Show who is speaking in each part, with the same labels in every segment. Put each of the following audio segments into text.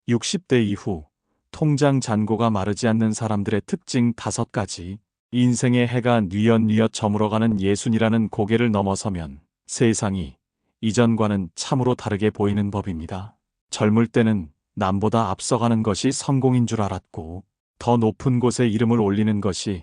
Speaker 1: 60대 이후 통장 잔고가 마르지 않는 사람들의 특징 5가지. 인생의 해가 뉘엿뉘엿 저물어가는 60이라는 고개를 넘어서면 세상이 이전과는 참으로 다르게 보이는 법입니다. 젊을 때는 남보다 앞서가는 것이 성공인 줄 알았고 더 높은 곳에 이름을 올리는 것이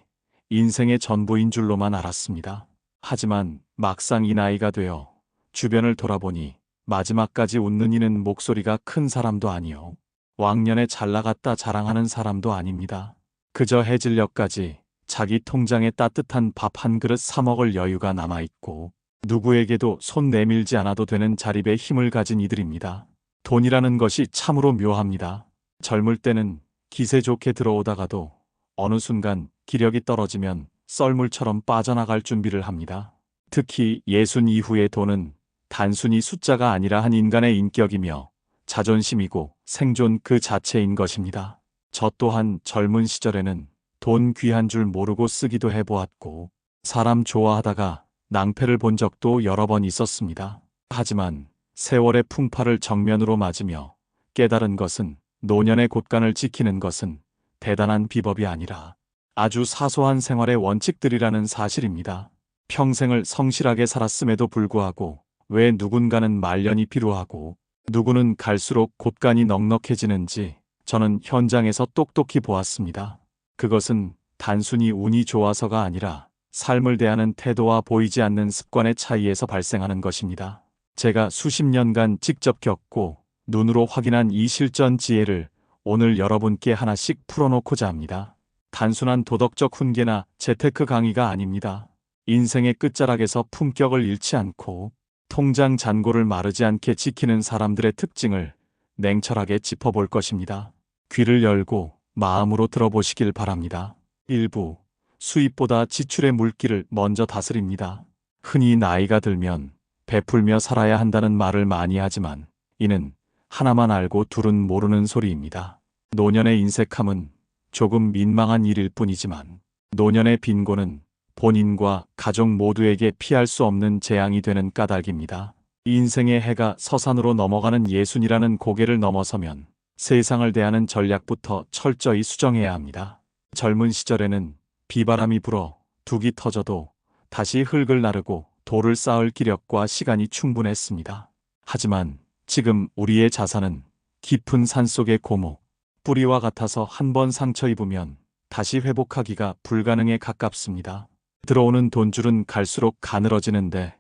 Speaker 1: 인생의 전부인 줄로만 알았습니다. 하지만 막상 이 나이가 되어 주변을 돌아보니 마지막까지 웃는 이는 목소리가 큰 사람도 아니요, 왕년에 잘나갔다 자랑하는 사람도 아닙니다. 그저 해질녘까지 자기 통장에 따뜻한 밥 한 그릇 사 먹을 여유가 남아있고 누구에게도 손 내밀지 않아도 되는 자립의 힘을 가진 이들입니다. 돈이라는 것이 참으로 묘합니다. 젊을 때는 기세 좋게 들어오다가도 어느 순간 기력이 떨어지면 썰물처럼 빠져나갈 준비를 합니다. 특히 60 이후의 돈은 단순히 숫자가 아니라 한 인간의 인격이며 자존심이고 생존 그 자체인 것입니다. 저 또한 젊은 시절에는 돈 귀한 줄 모르고 쓰기도 해보았고 사람 좋아하다가 낭패를 본 적도 여러 번 있었습니다. 하지만 세월의 풍파를 정면으로 맞으며 깨달은 것은 노년의 곳간을 지키는 것은 대단한 비법이 아니라 아주 사소한 생활의 원칙들이라는 사실입니다. 평생을 성실하게 살았음에도 불구하고 왜 누군가는 말년이 필요하고 누구는 갈수록 곳간이 넉넉해지는지 저는 현장에서 똑똑히 보았습니다. 그것은 단순히 운이 좋아서가 아니라 삶을 대하는 태도와 보이지 않는 습관의 차이에서 발생하는 것입니다. 제가 수십 년간 직접 겪고 눈으로 확인한 이 실전 지혜를 오늘 여러분께 하나씩 풀어놓고자 합니다. 단순한 도덕적 훈계나 재테크 강의가 아닙니다. 인생의 끝자락에서 품격을 잃지 않고 통장 잔고를 마르지 않게 지키는 사람들의 특징을 냉철하게 짚어볼 것입니다. 귀를 열고 마음으로 들어보시길 바랍니다. 1부. 수입보다 지출의 물기를 먼저 다스립니다. 흔히 나이가 들면 베풀며 살아야 한다는 말을 많이 하지만 이는 하나만 알고 둘은 모르는 소리입니다. 노년의 인색함은 조금 민망한 일일 뿐이지만 노년의 빈곤은 본인과 가족 모두에게 피할 수 없는 재앙이 되는 까닭입니다. 인생의 해가 서산으로 넘어가는 60이라는 고개를 넘어서면 세상을 대하는 전략부터 철저히 수정해야 합니다. 젊은 시절에는 비바람이 불어 둑이 터져도 다시 흙을 나르고 돌을 쌓을 기력과 시간이 충분했습니다. 하지만 지금 우리의 자산은 깊은 산속의 고목, 뿌리와 같아서 한 번 상처 입으면 다시 회복하기가 불가능에 가깝습니다. 들어오는 돈줄은 갈수록 가늘어지는데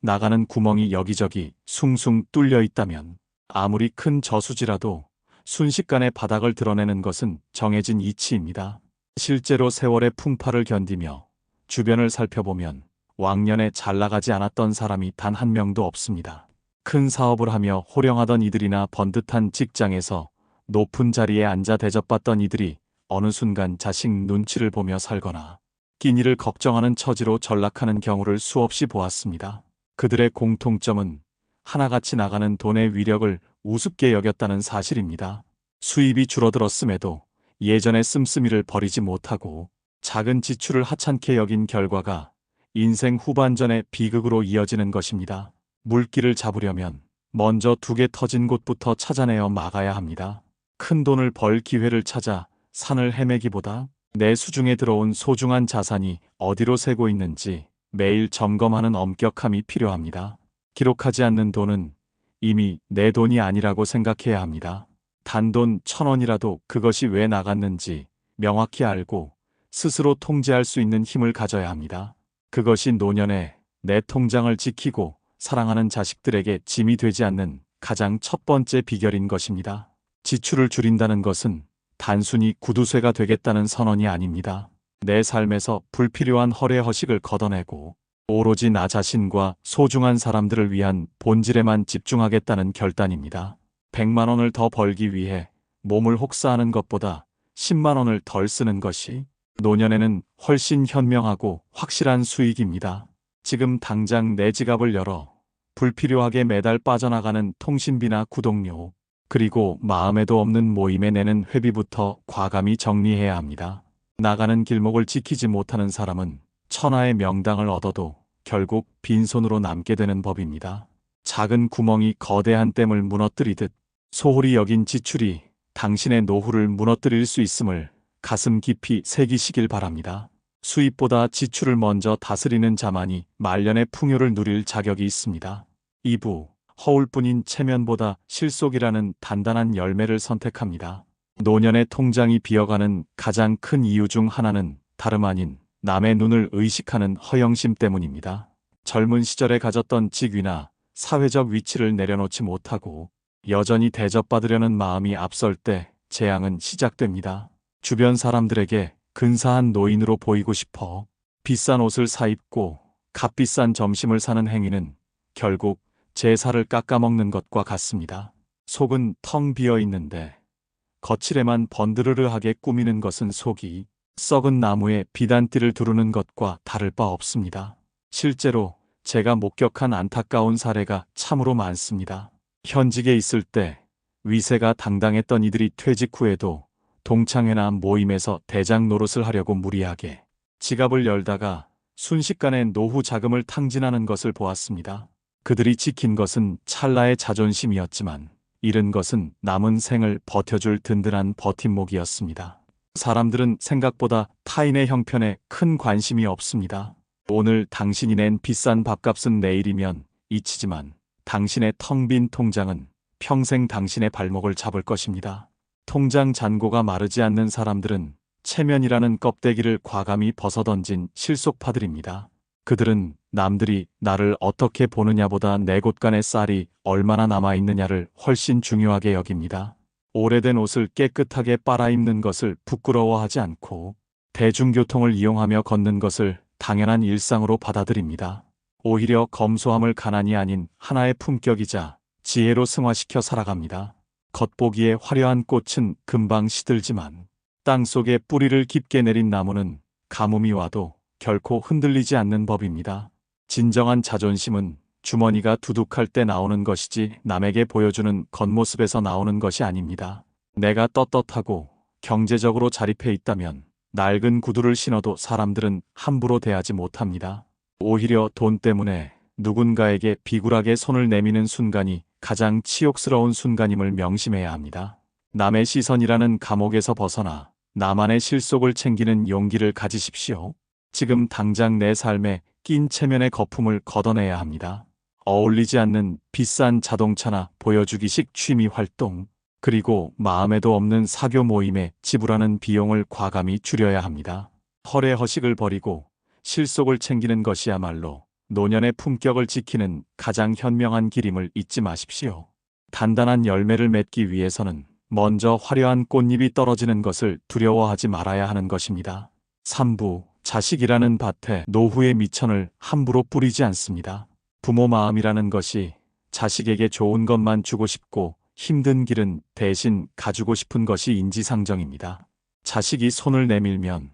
Speaker 1: 나가는 구멍이 여기저기 숭숭 뚫려 있다면 아무리 큰 저수지라도 순식간에 바닥을 드러내는 것은 정해진 이치입니다. 실제로 세월의 풍파를 견디며 주변을 살펴보면 왕년에 잘나가지 않았던 사람이 단 한 명도 없습니다. 큰 사업을 하며 호령하던 이들이나 번듯한 직장에서 높은 자리에 앉아 대접받던 이들이 어느 순간 자식 눈치를 보며 살거나 끼니를 걱정하는 처지로 전락하는 경우를 수없이 보았습니다. 그들의 공통점은 하나같이 나가는 돈의 위력을 우습게 여겼다는 사실입니다. 수입이 줄어들었음에도 예전의 씀씀이를 버리지 못하고 작은 지출을 하찮게 여긴 결과가 인생 후반전의 비극으로 이어지는 것입니다. 물기를 잡으려면 먼저 둑에 터진 곳부터 찾아내어 막아야 합니다. 큰 돈을 벌 기회를 찾아 산을 헤매기보다 내 수중에 들어온 소중한 자산이 어디로 새고 있는지 매일 점검하는 엄격함이 필요합니다. 기록하지 않는 돈은 이미 내 돈이 아니라고 생각해야 합니다. 단돈 1,000원이라도 그것이 왜 나갔는지 명확히 알고 스스로 통제할 수 있는 힘을 가져야 합니다. 그것이 노년에 내 통장을 지키고 사랑하는 자식들에게 짐이 되지 않는 가장 첫 번째 비결인 것입니다. 지출을 줄인다는 것은 단순히 구두쇠가 되겠다는 선언이 아닙니다. 내 삶에서 불필요한 허례허식을 걷어내고 오로지 나 자신과 소중한 사람들을 위한 본질에만 집중하겠다는 결단입니다. 100만 원을 더 벌기 위해 몸을 혹사하는 것보다 10만 원을 덜 쓰는 것이 노년에는 훨씬 현명하고 확실한 수익입니다. 지금 당장 내 지갑을 열어 불필요하게 매달 빠져나가는 통신비나 구독료, 그리고 마음에도 없는 모임에 내는 회비부터 과감히 정리해야 합니다. 나가는 길목을 지키지 못하는 사람은 천하의 명당을 얻어도 결국 빈손으로 남게 되는 법입니다. 작은 구멍이 거대한 댐을 무너뜨리듯 소홀히 여긴 지출이 당신의 노후를 무너뜨릴 수 있음을 가슴 깊이 새기시길 바랍니다. 수입보다 지출을 먼저 다스리는 자만이 말년의 풍요를 누릴 자격이 있습니다. 2부, 허울뿐인 체면보다 실속이라는 단단한 열매를 선택합니다. 노년의 통장이 비어가는 가장 큰 이유 중 하나는 다름 아닌 남의 눈을 의식하는 허영심 때문입니다. 젊은 시절에 가졌던 직위나 사회적 위치를 내려놓지 못하고 여전히 대접받으려는 마음이 앞설 때 재앙은 시작됩니다. 주변 사람들에게 근사한 노인으로 보이고 싶어 비싼 옷을 사입고 값비싼 점심을 사는 행위는 결국 제사를 깎아먹는 것과 같습니다. 속은 텅 비어 있는데 거칠에만 번드르르하게 꾸미는 것은 속이 썩은 나무에 비단띠를 두르는 것과 다를 바 없습니다. 실제로 제가 목격한 안타까운 사례가 참으로 많습니다. 현직에 있을 때 위세가 당당했던 이들이 퇴직 후에도 동창회나 모임에서 대장 노릇을 하려고 무리하게 지갑을 열다가 순식간에 노후 자금을 탕진하는 것을 보았습니다. 그들이 지킨 것은 찰나의 자존심이었지만 잃은 것은 남은 생을 버텨줄 든든한 버팀목이었습니다. 사람들은 생각보다 타인의 형편에 큰 관심이 없습니다. 오늘 당신이 낸 비싼 밥값은 내일이면 잊히지만 당신의 텅 빈 통장은 평생 당신의 발목을 잡을 것입니다. 통장 잔고가 마르지 않는 사람들은 체면이라는 껍데기를 과감히 벗어던진 실속파들입니다. 그들은 남들이 나를 어떻게 보느냐보다 내 곳간의 쌀이 얼마나 남아있느냐를 훨씬 중요하게 여깁니다. 오래된 옷을 깨끗하게 빨아입는 것을 부끄러워하지 않고 대중교통을 이용하며 걷는 것을 당연한 일상으로 받아들입니다. 오히려 검소함을 가난이 아닌 하나의 품격이자 지혜로 승화시켜 살아갑니다. 겉보기에 화려한 꽃은 금방 시들지만 땅속에 뿌리를 깊게 내린 나무는 가뭄이 와도 결코 흔들리지 않는 법입니다. 진정한 자존심은 주머니가 두둑할 때 나오는 것이지 남에게 보여주는 겉모습에서 나오는 것이 아닙니다. 내가 떳떳하고 경제적으로 자립해 있다면 낡은 구두를 신어도 사람들은 함부로 대하지 못합니다. 오히려 돈 때문에 누군가에게 비굴하게 손을 내미는 순간이 가장 치욕스러운 순간임을 명심해야 합니다. 남의 시선이라는 감옥에서 벗어나 나만의 실속을 챙기는 용기를 가지십시오. 지금 당장 내 삶에 낀 체면의 거품을 걷어내야 합니다. 어울리지 않는 비싼 자동차나 보여주기식 취미 활동, 그리고 마음에도 없는 사교 모임에 지불하는 비용을 과감히 줄여야 합니다. 허례허식을 버리고 실속을 챙기는 것이야말로 노년의 품격을 지키는 가장 현명한 길임을 잊지 마십시오. 단단한 열매를 맺기 위해서는 먼저 화려한 꽃잎이 떨어지는 것을 두려워하지 말아야 하는 것입니다. 3부, 자식이라는 밭에 노후의 미천을 함부로 뿌리지 않습니다. 부모 마음이라는 것이 자식에게 좋은 것만 주고 싶고 힘든 길은 대신 가주고 싶은 것이 인지상정입니다. 자식이 손을 내밀면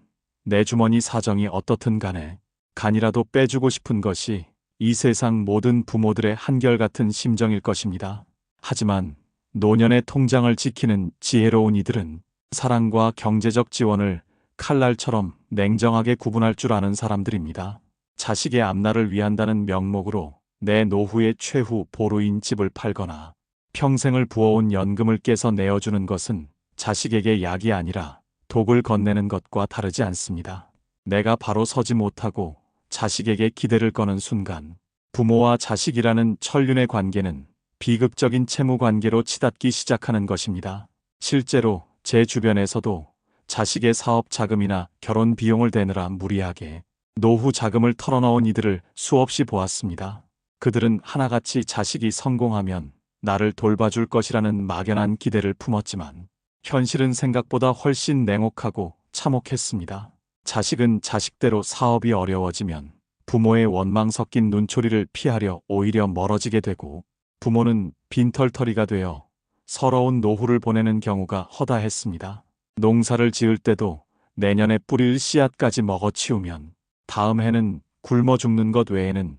Speaker 1: 내 주머니 사정이 어떻든 간에 간이라도 빼주고 싶은 것이 이 세상 모든 부모들의 한결같은 심정일 것입니다. 하지만 노년의 통장을 지키는 지혜로운 이들은 사랑과 경제적 지원을 칼날처럼 냉정하게 구분할 줄 아는 사람들입니다. 자식의 앞날을 위한다는 명목으로 내 노후의 최후 보루인 집을 팔거나 평생을 부어온 연금을 깨서 내어주는 것은 자식에게 약이 아니라 독을 건네는 것과 다르지 않습니다. 내가 바로 서지 못하고 자식에게 기대를 거는 순간 부모와 자식이라는 천륜의 관계는 비극적인 채무 관계로 치닫기 시작하는 것입니다. 실제로 제 주변에서도 자식의 사업 자금이나 결혼 비용을 대느라 무리하게 노후 자금을 털어넣은 이들을 수없이 보았습니다. 그들은 하나같이 자식이 성공하면 나를 돌봐줄 것이라는 막연한 기대를 품었지만 현실은 생각보다 훨씬 냉혹하고 참혹했습니다. 자식은 자식대로 사업이 어려워지면 부모의 원망 섞인 눈초리를 피하려 오히려 멀어지게 되고 부모는 빈털터리가 되어 서러운 노후를 보내는 경우가 허다했습니다. 농사를 지을 때도 내년에 뿌릴 씨앗까지 먹어치우면 다음 해는 굶어 죽는 것 외에는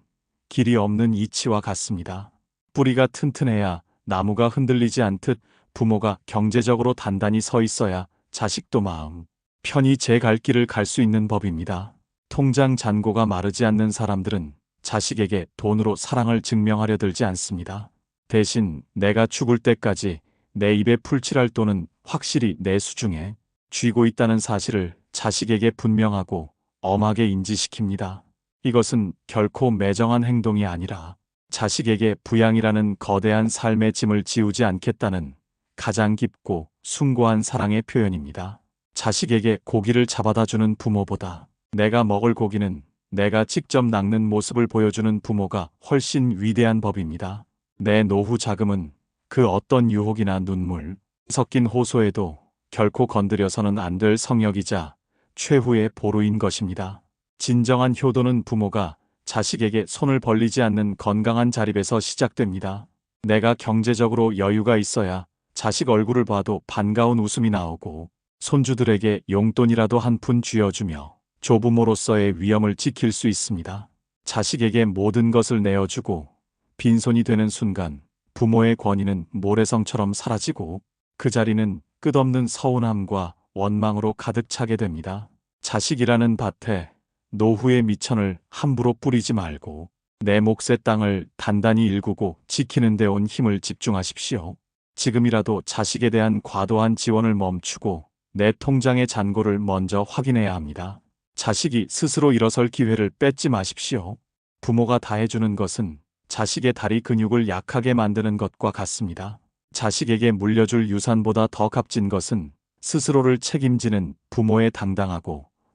Speaker 1: 길이 없는 이치와 같습니다. 뿌리가 튼튼해야 나무가 흔들리지 않듯 부모가 경제적으로 단단히 서 있어야 자식도 마음 편히 제 갈 길을 갈 수 있는 법입니다. 통장 잔고가 마르지 않는 사람들은 자식에게 돈으로 사랑을 증명하려 들지 않습니다. 대신 내가 죽을 때까지 내 입에 풀칠할 돈은 확실히 내 수중에 쥐고 있다는 사실을 자식에게 분명하고 엄하게 인지시킵니다. 이것은 결코 매정한 행동이 아니라 자식에게 부양이라는 거대한 삶의 짐을 지우지 않겠다는 가장 깊고 숭고한 사랑의 표현입니다. 자식에게 고기를 잡아다 주는 부모보다 내가 먹을 고기는 내가 직접 낚는 모습을 보여주는 부모가 훨씬 위대한 법입니다. 내 노후 자금은 그 어떤 유혹이나 눈물 섞인 호소에도 결코 건드려서는 안 될 성역이자 최후의 보루인 것입니다. 진정한 효도는 부모가 자식에게 손을 벌리지 않는 건강한 자립에서 시작됩니다. 내가 경제적으로 여유가 있어야 자식 얼굴을 봐도 반가운 웃음이 나오고 손주들에게 용돈이라도 한 푼 쥐어주며 조부모로서의 위엄을 지킬 수 있습니다. 자식에게 모든 것을 내어주고 빈손이 되는 순간 부모의 권위는 모래성처럼 사라지고 그 자리는 끝없는 서운함과 원망으로 가득 차게 됩니다. 자식이라는 밭에 노후의 미천을 함부로 뿌리지 말고 내 몫의 땅을 단단히 일구고 지키는 데 온 힘을 집중하십시오. 지금이라도 자식에 대한 과도한 지원을 멈추고 내 통장의 잔고를 먼저 확인해야 합니다. 자식이 스스로 일어설 기회를 뺏지 마십시오. 부모가 다 해주는 것은 자식의 다리 근육을 약하게 만드는 것과 같습니다. 자식에게 물려줄 유산보다 더 값진 것은 스스로를 책임지는 부모의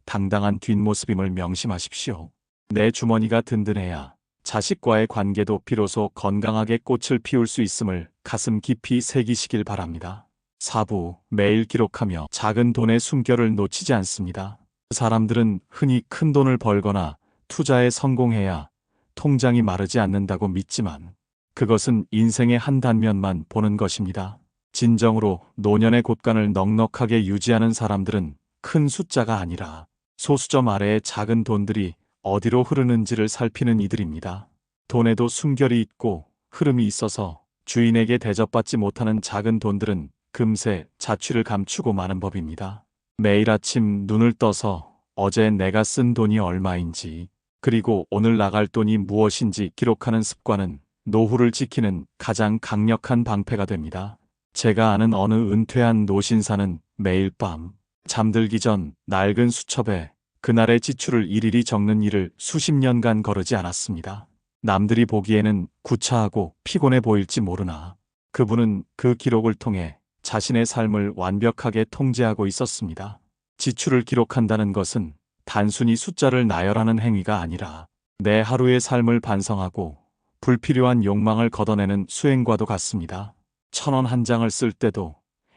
Speaker 1: 당당한 뒷모습임을 명심하십시오. 내 주머니가 든든해야 자식과의 관계도 비로소 건강하게 꽃을 피울 수 있음을 가슴 깊이 새기시길 바랍니다. 4부 매일 기록하며 작은 돈의 숨결을 놓치지 않습니다. 사람들은 흔히 큰 돈을 벌거나 투자에 성공해야 통장이 마르지 않는다고 믿지만 그것은 인생의 한 단면만 보는 것입니다. 진정으로 노년의 곳간을 넉넉하게 유지하는 사람들은 큰 숫자가 아니라 소수점 아래의 작은 돈들이 어디로 흐르는지를 살피는 이들입니다. 돈에도 숨결이 있고 흐름이 있어서 주인에게 대접받지 못하는 작은 돈들은 금세 자취를 감추고 마는 법입니다. 매일 아침 눈을 떠서 어제 내가 쓴 돈이 얼마인지 그리고 오늘 나갈 돈이 무엇인지 기록하는 습관은 노후를 지키는 가장 강력한 방패가 됩니다. 제가 아는 어느 은퇴한 노신사는 매일 밤 잠들기 전 낡은 수첩에 그날의 지출을 일일이 적는 일을 수십 년간 거르지 않았습니다. 남들이 보기에는 구차하고 피곤해 보일지 모르나 그분은 그 기록을 통해 자신의 삶을 완벽하게 통제하고 있었습니다. 지출을 기록한다는 것은 단순히 숫자를 나열하는 행위가 아니라 내 하루의 삶을 반성하고 불필요한 욕망을 걷어내는 수행과도 같습니다. 1,000원 한 장을 쓸 때도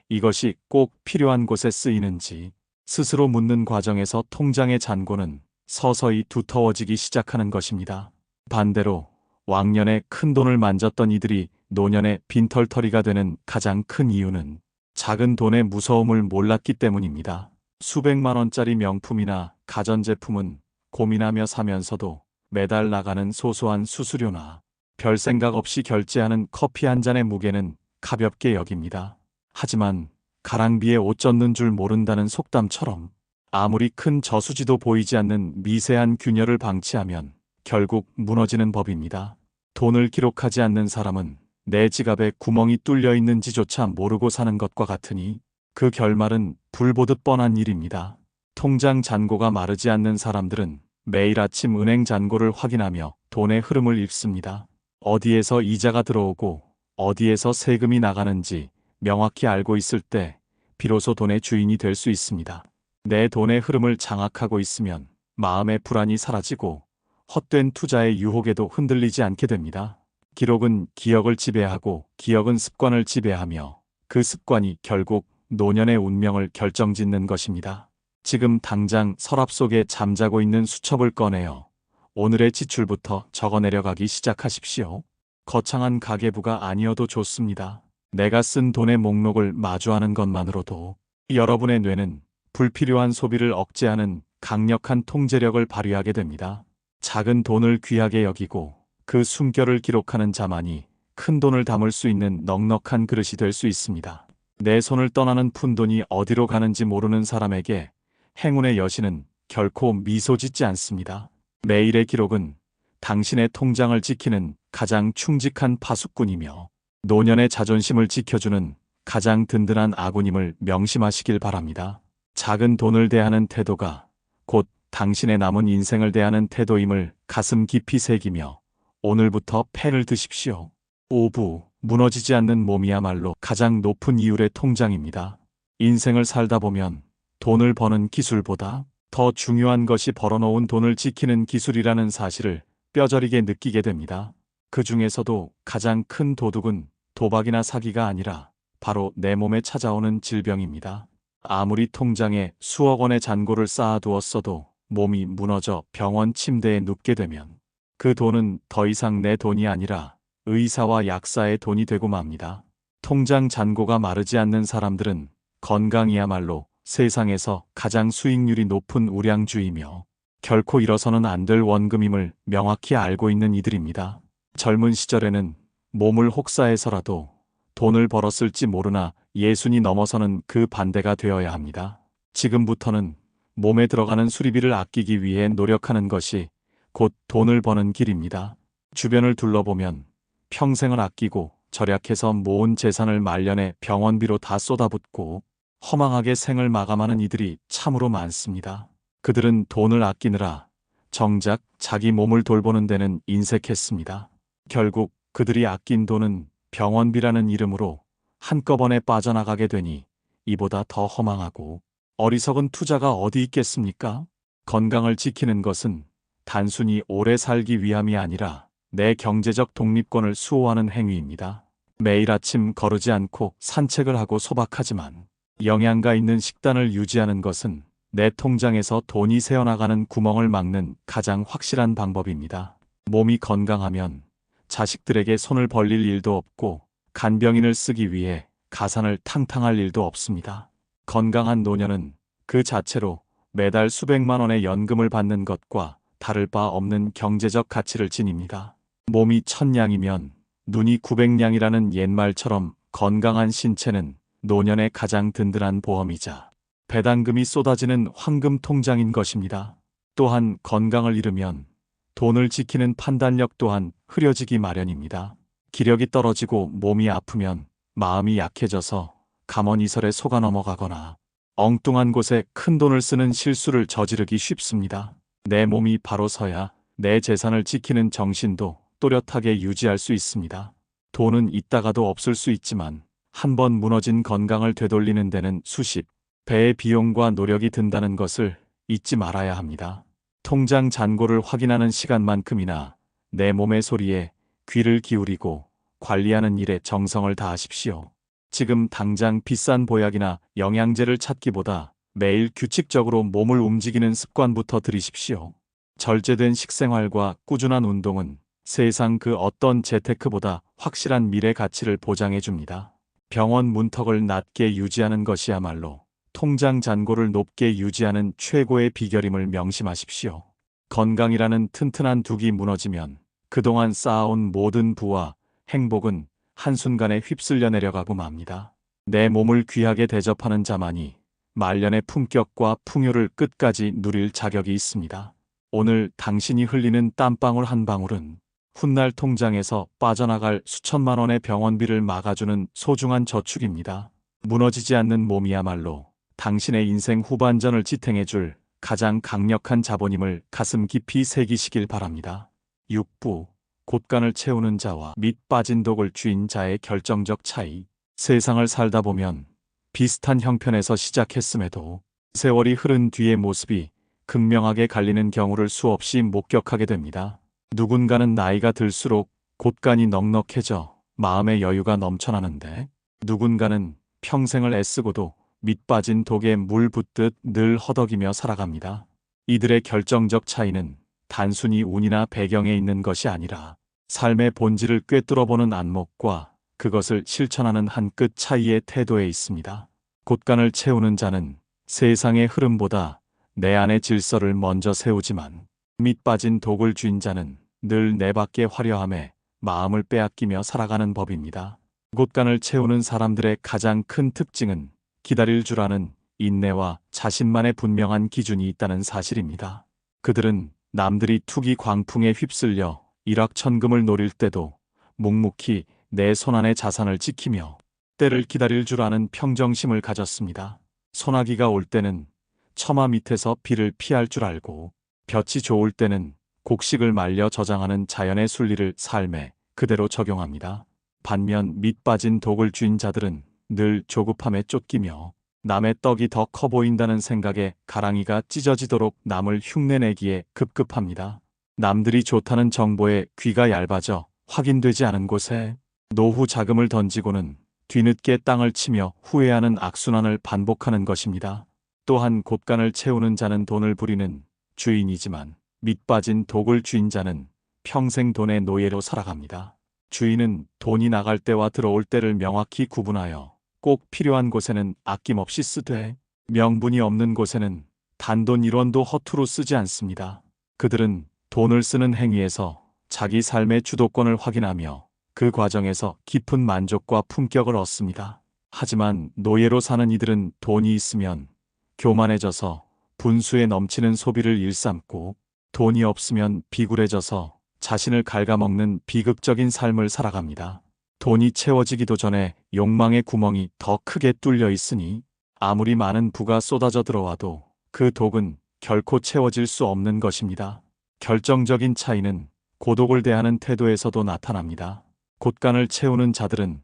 Speaker 1: 이것이 꼭 필요한 곳에 쓰이는지 스스로 묻는 과정에서 통장의 잔고는 서서히 두터워지기 시작하는 것입니다. 반대로 왕년에 큰 돈을 만졌던 이들이 노년에 빈털터리가 되는 가장 큰 이유는 작은 돈의 무서움을 몰랐기 때문입니다. 수백만 원짜리 명품이나 가전제품은 고민하며 사면서도 매달 나가는 소소한 수수료나 별 생각 없이 결제하는 커피 한 잔의 무게는 가볍게 여깁니다. 하지만 가랑비에 옷 젖는 줄 모른다는 속담처럼 아무리 큰 저수지도 보이지 않는 미세한 균열을 방치하면 결국 무너지는 법입니다. 돈을 기록하지 않는 사람은 내 지갑에 구멍이 뚫려 있는지조차 모르고 사는 것과 같으니 그 결말은 불보듯 뻔한 일입니다. 통장 잔고가 마르지 않는 사람들은 매일 아침 은행 잔고를 확인하며 돈의 흐름을 읽습니다. 어디에서 이자가 들어오고 어디에서 세금이 나가는지 명확히 알고 있을 때 비로소 돈의 주인이 될 수 있습니다. 내 돈의 흐름을 장악하고 있으면 마음의 불안이 사라지고 헛된 투자의 유혹에도 흔들리지 않게 됩니다. 기록은 기억을 지배하고 기억은 습관을 지배하며 그 습관이 결국 노년의 운명을 결정짓는 것입니다. 지금 당장 서랍 속에 잠자고 있는 수첩을 꺼내어 오늘의 지출부터 적어내려가기 시작하십시오. 거창한 가계부가 아니어도 좋습니다. 내가 쓴 돈의 목록을 마주하는 것만으로도 여러분의 뇌는 불필요한 소비를 억제하는 강력한 통제력을 발휘하게 됩니다. 작은 돈을 귀하게 여기고 그 숨결을 기록하는 자만이 큰 돈을 담을 수 있는 넉넉한 그릇이 될 수 있습니다. 내 손을 떠나는 푼돈이 어디로 가는지 모르는 사람에게 행운의 여신은 결코 미소 짓지 않습니다. 매일의 기록은 당신의 통장을 지키는 가장 충직한 파수꾼이며 노년의 자존심을 지켜주는 가장 든든한 아군임을 명심하시길 바랍니다. 작은 돈을 대하는 태도가 곧 당신의 남은 인생을 대하는 태도임을 가슴 깊이 새기며 오늘부터 패를 드십시오. 5부 무너지지 않는 몸이야말로 가장 높은 이율의 통장입니다. 인생을 살다 보면 돈을 버는 기술보다 더 중요한 것이 벌어놓은 돈을 지키는 기술이라는 사실을 뼈저리게 느끼게 됩니다. 그 중에서도 가장 큰 도둑은 도박이나 사기가 아니라 바로 내 몸에 찾아오는 질병입니다. 아무리 통장에 수억 원의 잔고를 쌓아두었어도 몸이 무너져 병원 침대에 눕게 되면 그 돈은 더 이상 내 돈이 아니라 의사와 약사의 돈이 되고 맙니다. 통장 잔고가 마르지 않는 사람들은 건강이야말로 세상에서 가장 수익률이 높은 우량주이며 결코 잃어서는 안 될 원금임을 명확히 알고 있는 이들입니다. 젊은 시절에는 몸을 혹사해서라도 돈을 벌었을지 모르나 예순이 넘어서는 그 반대가 되어야 합니다. 지금부터는 몸에 들어가는 수리비를 아끼기 위해 노력하는 것이 곧 돈을 버는 길입니다. 주변을 둘러보면 평생을 아끼고 절약해서 모은 재산을 말년에 병원비로 다 쏟아붓고 허망하게 생을 마감하는 이들이 참으로 많습니다. 그들은 돈을 아끼느라 정작 자기 몸을 돌보는 데는 인색했습니다. 결국 그들이 아낀 돈은 병원비라는 이름으로 한꺼번에 빠져나가게 되니 이보다 더 허망하고 어리석은 투자가 어디 있겠습니까? 건강을 지키는 것은 단순히 오래 살기 위함이 아니라 내 경제적 독립권을 수호하는 행위입니다. 매일 아침 거르지 않고 산책을 하고 소박하지만 영양가 있는 식단을 유지하는 것은 내 통장에서 돈이 새어나가는 구멍을 막는 가장 확실한 방법입니다. 몸이 건강하면 자식들에게 손을 벌릴 일도 없고 간병인을 쓰기 위해 가산을 탕탕할 일도 없습니다. 건강한 노년은 그 자체로 매달 수백만 원의 연금을 받는 것과 다를 바 없는 경제적 가치를 지닙니다. 몸이 1000냥이면 눈이 900냥이라는 옛말처럼 건강한 신체는 노년의 가장 든든한 보험이자 배당금이 쏟아지는 황금 통장인 것입니다. 또한 건강을 잃으면 돈을 지키는 판단력 또한 흐려지기 마련입니다. 기력이 떨어지고 몸이 아프면 마음이 약해져서 감언이설에 속아 넘어가거나 엉뚱한 곳에 큰 돈을 쓰는 실수를 저지르기 쉽습니다. 내 몸이 바로 서야 내 재산을 지키는 정신도 또렷하게 유지할 수 있습니다. 돈은 있다가도 없을 수 있지만 한번 무너진 건강을 되돌리는 데는 수십 배의 비용과 노력이 든다는 것을 잊지 말아야 합니다. 통장 잔고를 확인하는 시간만큼이나 내 몸의 소리에 귀를 기울이고 관리하는 일에 정성을 다하십시오. 지금 당장 비싼 보약이나 영양제를 찾기보다 매일 규칙적으로 몸을 움직이는 습관부터 들이십시오. 절제된 식생활과 꾸준한 운동은 세상 그 어떤 재테크보다 확실한 미래 가치를 보장해 줍니다. 병원 문턱을 낮게 유지하는 것이야말로 통장 잔고를 높게 유지하는 최고의 비결임을 명심하십시오. 건강이라는 튼튼한 둑이 무너지면 그동안 쌓아온 모든 부와 행복은 한순간에 휩쓸려 내려가고 맙니다. 내 몸을 귀하게 대접하는 자만이 말년의 품격과 풍요를 끝까지 누릴 자격이 있습니다. 오늘 당신이 흘리는 땀방울 한 방울은 훗날 통장에서 빠져나갈 수천만 원의 병원비를 막아주는 소중한 저축입니다. 무너지지 않는 몸이야말로 당신의 인생 후반전을 지탱해줄 가장 강력한 자본임을 가슴 깊이 새기시길 바랍니다. 6부 곳간을 채우는 자와 밑 빠진 독을 쥐인 자의 결정적 차이. 세상을 살다 보면 비슷한 형편에서 시작했음에도 세월이 흐른 뒤의 모습이 극명하게 갈리는 경우를 수없이 목격하게 됩니다. 누군가는 나이가 들수록 곳간이 넉넉해져 마음의 여유가 넘쳐나는데 누군가는 평생을 애쓰고도 밑 빠진 독에 물 붓듯 늘 허덕이며 살아갑니다. 이들의 결정적 차이는 단순히 운이나 배경에 있는 것이 아니라 삶의 본질을 꿰뚫어보는 안목과 그것을 실천하는 한 끗 차이의 태도에 있습니다. 곳간을 채우는 자는 세상의 흐름보다 내 안의 질서를 먼저 세우지만 밑 빠진 독을 쥔 자는 늘 내 밖의 화려함에 마음을 빼앗기며 살아가는 법입니다. 곳간을 채우는 사람들의 가장 큰 특징은 기다릴 줄 아는 인내와 자신만의 분명한 기준이 있다는 사실입니다. 그들은 남들이 투기 광풍에 휩쓸려 일확천금을 노릴 때도 묵묵히 내 손안의 자산을 지키며 때를 기다릴 줄 아는 평정심을 가졌습니다. 소나기가 올 때는 처마 밑에서 비를 피할 줄 알고, 볕이 좋을 때는 곡식을 말려 저장하는 자연의 순리를 삶에 그대로 적용합니다. 반면 밑 빠진 독을 쥔 자들은 늘 조급함에 쫓기며 남의 떡이 더 커 보인다는 생각에 가랑이가 찢어지도록 남을 흉내내기에 급급합니다. 남들이 좋다는 정보에 귀가 얇아져 확인되지 않은 곳에 노후 자금을 던지고는 뒤늦게 땅을 치며 후회하는 악순환을 반복하는 것입니다. 또한 곳간을 채우는 자는 돈을 부리는 주인이지만 밑 빠진 독을 쥔 자는 평생 돈의 노예로 살아갑니다. 주인은 돈이 나갈 때와 들어올 때를 명확히 구분하여 꼭 필요한 곳에는 아낌없이 쓰되 명분이 없는 곳에는 단돈 1원도 허투루 쓰지 않습니다. 그들은 돈을 쓰는 행위에서 자기 삶의 주도권을 확인하며 그 과정에서 깊은 만족과 품격을 얻습니다. 하지만 노예로 사는 이들은 돈이 있으면 교만해져서 분수에 넘치는 소비를 일삼고 돈이 없으면 비굴해져서 자신을 갉아먹는 비극적인 삶을 살아갑니다. 돈이 채워지기도 전에 욕망의 구멍이 더 크게 뚫려 있으니 아무리 많은 부가 쏟아져 들어와도 그 독은 결코 채워질 수 없는 것입니다. 결정적인 차이는 고독을 대하는 태도에서도 나타납니다. 곳간을 채우는 자들은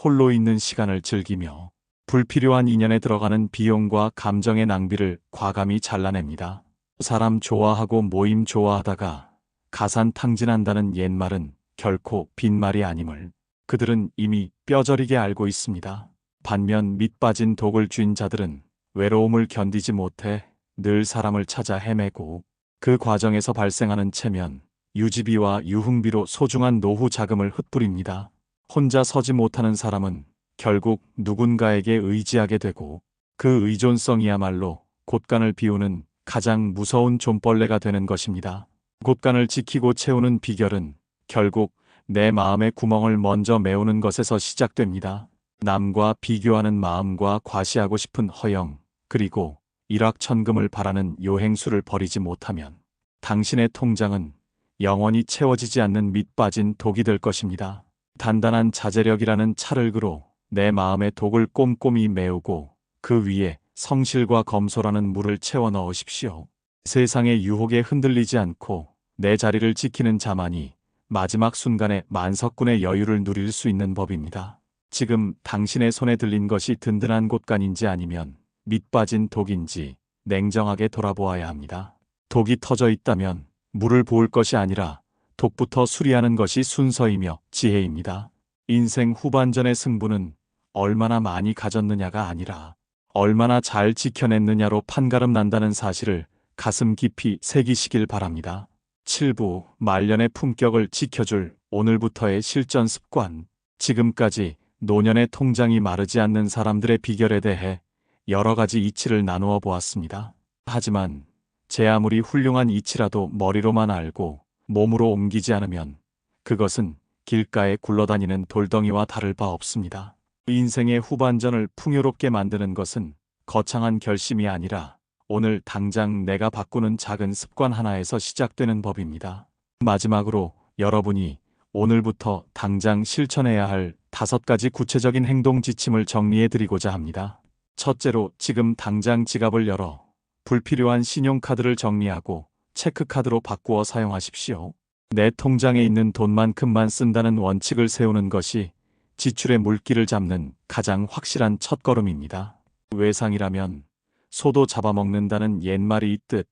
Speaker 1: 홀로 있는 시간을 즐기며 불필요한 인연에 들어가는 비용과 감정의 낭비를 과감히 잘라냅니다. 사람 좋아하고 모임 좋아하다가 가산탕진한다는 옛말은 결코 빈말이 아님을 그들은 이미 뼈저리게 알고 있습니다. 반면 밑 빠진 독을 쥔 자들은 외로움을 견디지 못해 늘 사람을 찾아 헤매고 그 과정에서 발생하는 체면, 유지비와 유흥비로 소중한 노후 자금을 흩뿌립니다. 혼자 서지 못하는 사람은 결국 누군가에게 의지하게 되고 그 의존성이야말로 곳간을 비우는 가장 무서운 좀벌레가 되는 것입니다. 곳간을 지키고 채우는 비결은 결국 내 마음의 구멍을 먼저 메우는 것에서 시작됩니다. 남과 비교하는 마음과 과시하고 싶은 허영, 그리고 일확천금을 바라는 요행수를 버리지 못하면 당신의 통장은 영원히 채워지지 않는 밑 빠진 독이 될 것입니다. 단단한 자제력이라는 찰흙으로 내 마음의 독을 꼼꼼히 메우고 그 위에 성실과 검소라는 물을 채워 넣으십시오. 세상의 유혹에 흔들리지 않고 내 자리를 지키는 자만이 마지막 순간에 만석군의 여유를 누릴 수 있는 법입니다. 지금 당신의 손에 들린 것이 든든한 곳간인지 아니면 밑 빠진 독인지 냉정하게 돌아보아야 합니다. 독이 터져 있다면 물을 부을 것이 아니라 독부터 수리하는 것이 순서이며 지혜입니다. 인생 후반전의 승부는 얼마나 많이 가졌느냐가 아니라 얼마나 잘 지켜냈느냐로 판가름 난다는 사실을 가슴 깊이 새기시길 바랍니다. 7부 말년의 품격을 지켜줄 오늘부터의 실전 습관. 지금까지 노년의 통장이 마르지 않는 사람들의 비결에 대해 여러 가지 이치를 나누어 보았습니다. 하지만 제 아무리 훌륭한 이치라도 머리로만 알고 몸으로 옮기지 않으면 그것은 길가에 굴러다니는 돌덩이와 다를 바 없습니다. 인생의 후반전을 풍요롭게 만드는 것은 거창한 결심이 아니라 오늘 당장 내가 바꾸는 작은 습관 하나에서 시작되는 법입니다. 마지막으로 여러분이 오늘부터 당장 실천해야 할 5가지 구체적인 행동 지침을 정리해 드리고자 합니다. 첫째로 지금 당장 지갑을 열어 불필요한 신용카드를 정리하고 체크카드로 바꾸어 사용하십시오. 내 통장에 있는 돈만큼만 쓴다는 원칙을 세우는 것이 지출의 물기를 잡는 가장 확실한 첫걸음입니다. 외상이라면 소도 잡아먹는다는 옛말이 있듯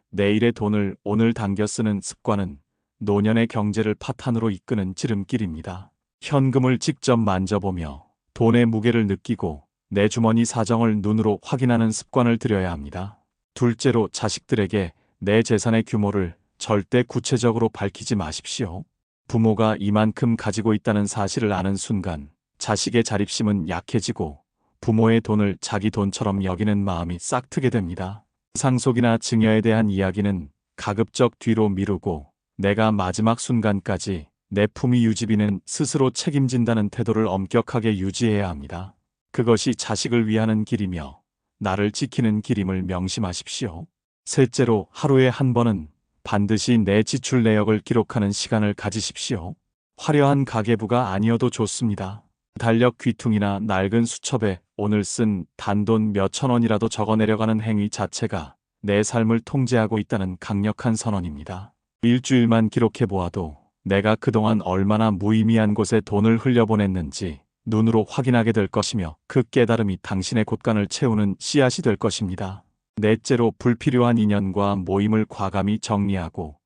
Speaker 1: 내일의 돈을 오늘 당겨 쓰는 습관은 노년의 경제를 파탄으로 이끄는 지름길입니다. 현금을 직접 만져보며 돈의 무게를 느끼고 내 주머니 사정을 눈으로 확인하는 습관을 들여야 합니다. 둘째로 자식들에게 내 재산의 규모를 절대 구체적으로 밝히지 마십시오. 부모가 이만큼 가지고 있다는 사실을 아는 순간 자식의 자립심은 약해지고 부모의 돈을 자기 돈처럼 여기는 마음이 싹트게 됩니다. 상속이나 증여에 대한 이야기는 가급적 뒤로 미루고 내가 마지막 순간까지 내 품위 유지비는 스스로 책임진다는 태도를 엄격하게 유지해야 합니다. 그것이 자식을 위하는 길이며 나를 지키는 길임을 명심하십시오. 셋째로 하루에 한 번은 반드시 내 지출 내역을 기록하는 시간을 가지십시오. 화려한 가계부가 아니어도 좋습니다. 달력 귀퉁이나 낡은 수첩에 오늘 쓴 단돈 몇천 원이라도 적어 내려가는 행위 자체가 내 삶을 통제하고 있다는 강력한 선언입니다. 일주일만 기록해 보아도 내가 그동안 얼마나 무의미한 곳에 돈을 흘려보냈는지 눈으로 확인하게 될 것이며, 그 깨달음이 당신의 곳간을 채우는 씨앗이 될 것입니다. 넷째로, 불필요한 인연과 모임을 과감히 정리하고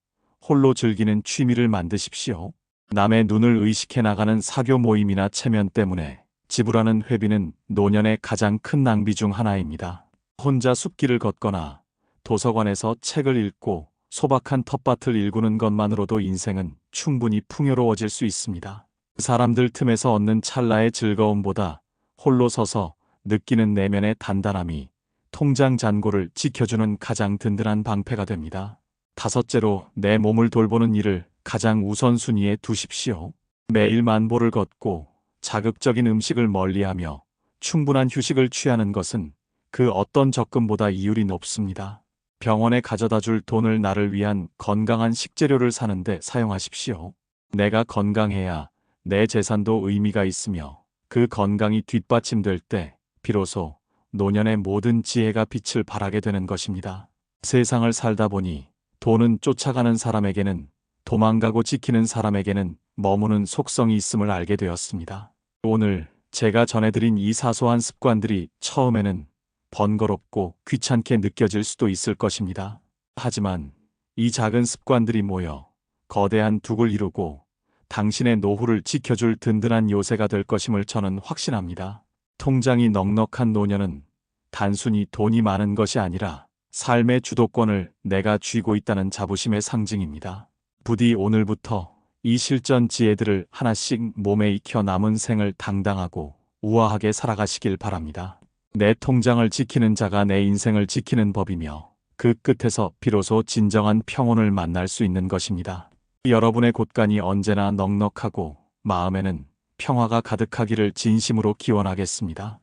Speaker 1: 홀로 즐기는 취미를 만드십시오. 남의 눈을 의식해 나가는 사교 모임이나 체면 때문에 지불하는 회비는 노년의 가장 큰 낭비 중 하나입니다. 혼자 숲길을 걷거나 도서관에서 책을 읽고 소박한 텃밭을 일구는 것만으로도 인생은 충분히 풍요로워질 수 있습니다. 사람들 틈에서 얻는 찰나의 즐거움보다 홀로 서서 느끼는 내면의 단단함이 통장 잔고를 지켜주는 가장 든든한 방패가 됩니다. 다섯째로, 내 몸을 돌보는 일을 가장 우선순위에 두십시오. 매일 만보를 걷고 자극적인 음식을 멀리하며 충분한 휴식을 취하는 것은 그 어떤 적금보다 이율이 높습니다. 병원에 가져다 줄 돈을 나를 위한 건강한 식재료를 사는데 사용하십시오. 내가 건강해야 내 재산도 의미가 있으며, 그 건강이 뒷받침될 때 비로소 노년의 모든 지혜가 빛을 발하게 되는 것입니다. 세상을 살다 보니 돈은 쫓아가는 사람에게는, 도망가고 지키는 사람에게는 머무는 속성이 있음을 알게 되었습니다. 오늘 제가 전해드린 이 사소한 습관들이 처음에는 번거롭고 귀찮게 느껴질 수도 있을 것입니다. 하지만 이 작은 습관들이 모여 거대한 둑을 이루고 당신의 노후를 지켜줄 든든한 요새가 될 것임을 저는 확신합니다. 통장이 넉넉한 노년은 단순히 돈이 많은 것이 아니라 삶의 주도권을 내가 쥐고 있다는 자부심의 상징입니다. 부디 오늘부터 이 실전 지혜들을 하나씩 몸에 익혀 남은 생을 당당하고 우아하게 살아가시길 바랍니다. 내 통장을 지키는 자가 내 인생을 지키는 법이며, 그 끝에서 비로소 진정한 평온을 만날 수 있는 것입니다. 여러분의 곳간이 언제나 넉넉하고 마음에는 평화가 가득하기를 진심으로 기원하겠습니다.